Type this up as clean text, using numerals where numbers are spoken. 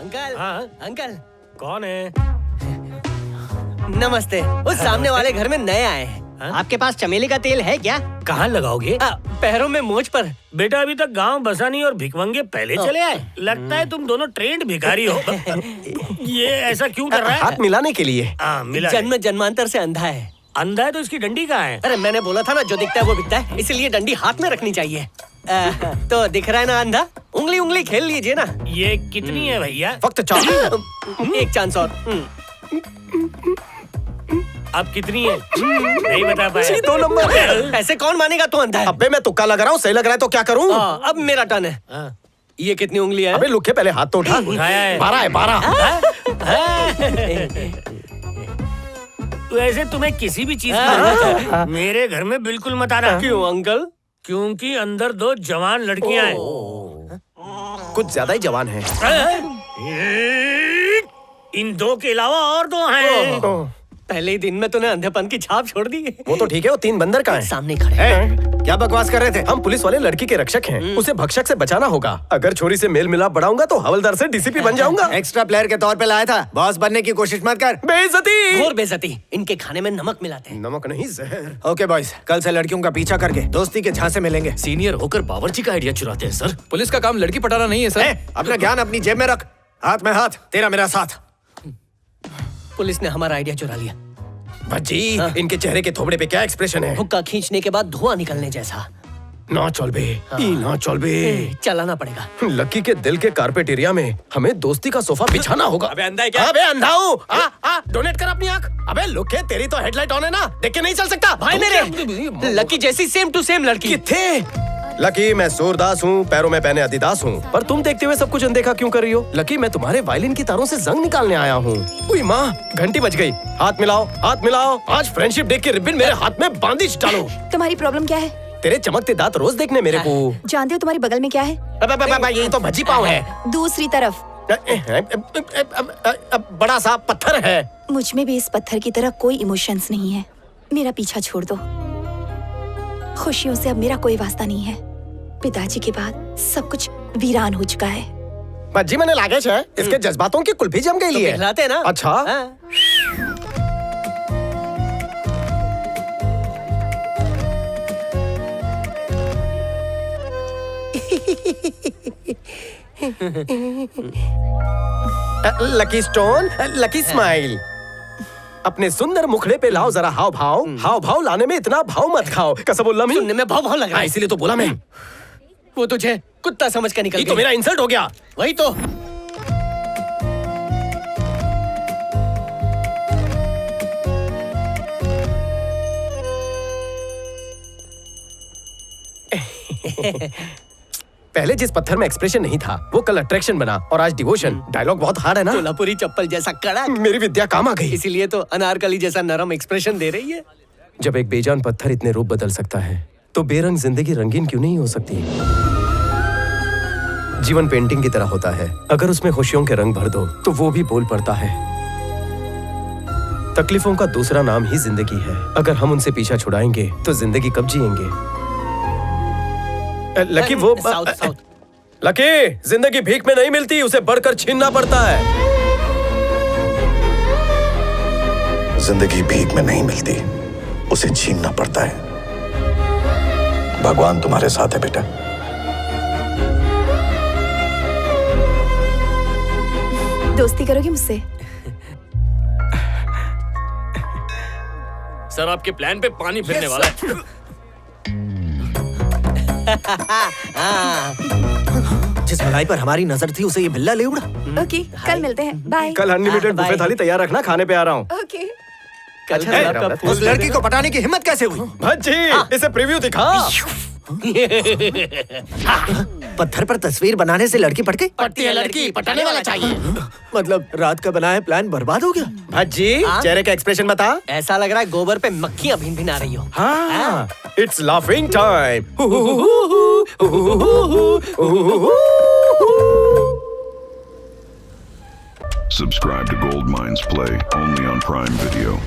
Uncle. हाँ? Uncle कौन है? नमस्ते। उस सामने वाले घर में नए आए हैं। आपके पास चमेली का तेल है क्या? कहाँ लगाओगे? पैरों में मोच पर। बेटा अभी तक गांव बसा नहीं और भिखमंगे पहले चले आए। लगता है तुम दोनों ट्रेंड भिखारी हो। ये ऐसा क्यों कर रहा है? हाथ मिलाने के लिए। मिला। जन्म जन्मांतर से अंधा है। अंधा है तो इसकी डंडी कहाँ है? अरे मैंने बोला था ना, जो दिखता है वो बिकता है, इसलिए डंडी हाथ में रखनी चाहिए। तो दिख रहा है ना अंधा, उंगली उंगली खेल लीजिए ना। ये कितनी है भैया? वक्त चाह। एक चांस और। अब कितनी है? नहीं बता पाया। 2 नंबर। ऐसे कौन मानेगा तो अंधा है। अबे मैं तुक्का लगा रहा हूँ, सही लग रहा है तो क्या करूँ? अब मेरा टर्न है। ये कितनी उंगली है? अबे लुखे पहले हाथ तो उठा। उठाया है। 12 है 12। वैसे तुम्हें किसी भी चीज का मेरे घर में बिल्कुल मत आना। क्यों अंकल? क्योंकि अंदर 2 जवान लड़कियां हैं। कुछ ज्यादा ही जवान है। इन 2 के अलावा और 2 हैं। पहले ही दिन में तूने अंधेपन की छाप छोड़ दी। वो तो ठीक है, वो 3 बंदर कहाँ हैं? सामने खड़े। क्या बकवास कर रहे थे? हम पुलिस वाले लड़की के रक्षक हैं। उसे भक्षक से बचाना होगा। अगर छोरी से मेल मिलाप बढ़ाऊंगा तो हवलदार से डीसीपी बन जाऊंगा। एक्स्ट्रा प्लेयर के तौर पे लाया था, बॉस बनने की कोशिश मत कर। बेइज्जती। घोर बेइज्जती। इनके खाने में नमक मिलाते हैं। नमक नहीं जहर। ओके बॉयज, कल से लड़कियों का पीछा करके दोस्ती के झांसे मिलेंगे। सीनियर होकर बावर्ची का आइडिया चुराते हैं सर। पुलिस का काम लड़की पटाना नहीं है सर। अपना ज्ञान अपनी जेब में रख, हाथ में हाथ, तेरा मेरा साथ। पुलिस ने हमारा आइडिया चुरा लिया। भज्जी, इनके चेहरे के थोबड़े पे क्या एक्सप्रेशन है? हुक्का खींचने के बाद धुआं निकलने जैसा। ना चल बे, ना चल बे। चलाना पड़ेगा। लकी के दिल के कारपेट एरिया में हमें दोस्ती का सोफा बिछाना होगा। अबे अंधा है क्या? अबे अंधा हूँ। डोनेट कर अपनी आँख। अबे लुके, तेरी तो हेडलाइट ऑन है ना, देख के नहीं चल सकता। भाई मेरे लकी जैसी सेम टू सेम लड़की। किथे? लकी, मैं सूरदास हूँ, पैरों में पहने अदिदास हूँ, पर तुम देखते हुए सब कुछ अनदेखा क्यों कर रही हो? लकी, मैं तुम्हारे वायलिन की तारों से जंग निकालने आया हूँ। उई माँ, घंटी बज गई। हाथ मिलाओ, हाथ मिलाओ। आज फ्रेंडशिप डे की रिबन मेरे हाथ में बांधिश डालो। तुम्हारी प्रॉब्लम क्या है? तेरे चमकते दांत रोज देखने मेरे को। जानते हो तुम्हारी बगल में क्या है? यही तो भज्जी पाव है। दूसरी तरफ बड़ा सा पत्थर है। मुझ में भी इस पत्थर की तरह कोई इमोशंस नहीं है। मेरा पीछा छोड़ दो। खुशियों से अब मेरा कोई वास्ता नहीं है। पिताजी के बाद सब कुछ वीरान हो चुका है। भज्जी, मैंने लागेश है, इसके जज्बातों की कुल्फी जम गई है। खिलाते हैं ना। अच्छा। Lucky stone, lucky smile. अपने सुंदर मुखड़े पे लाओ जरा हाव भाव। हाव भाव लाने में इतना भाव मत खाओ। कसबुल्ला में सुनने में भाव लग रहा है। इसीलिए तो बोला मैं। वो तुझे कुत्ता समझ कर निकल ये तो मेरा इंसल्ट हो गया। वही तो। पहले जिस पत्थर में एक्सप्रेशन नहीं था वो कल अट्रैक्शन बना और आज डिवोशन। डायलॉग बहुत हार्ड है ना? कोल्हापुरी चप्पल जैसा कड़ा। मेरी विद्या काम आ गई। इसीलिए तो अनारकली जैसा नरम एक्सप्रेशन दे रही है। जब एक बेजान पत्थर इतने रूप बदल सकता है तो बेरंग जिंदगी रंगीन क्यों नहीं हो सकती? जीवन पेंटिंग की तरह होता है, अगर उसमें खुशियों के रंग भर दो तो वो भी बोल पड़ता है। तकलीफों का दूसरा नाम ही जिंदगी है। अगर हम उनसे पीछा छुड़ाएंगे तो जिंदगी कब जिएंगे? लकी वो साउथ। लकी, जिंदगी भीख में नहीं मिलती, उसे बढ़कर छीनना पड़ता है। जिंदगी भीख में नहीं मिलती, उसे छीनना पड़ता है। भगवान तुम्हारे साथ है बेटा। दोस्ती करोगे मुझसे? सर आपके प्लान पे पानी फिरने वाला है। जिस मलाई पर हमारी नजर थी उसे ये बिल्ला ले उड़ा। ओके, कल मिलते हैं। बाय। कल अनलिमिटेड बुफे थाली तैयार रखना, खाने पे आ रहा हूँ। ओके। उस लड़की को पटाने की हिम्मत कैसे हुई? भज्जी, इसे प्रीव्यू दिखा। पत्थर पर तस्वीर बनाने से लड़की पट गई? पटती है लड़की, पटाने वाला चाहिए। मतलब रात का बनाया प्लान बर्बाद हो गया? भज्जी, चेहरे का एक्सप्रेशन बता। ऐसा लग रहा है गोबर पे मक्खियां भिन भिन आ रही हो। हाँ, it's laughing time. Subscribe to Gold Mines Play only on Prime Video.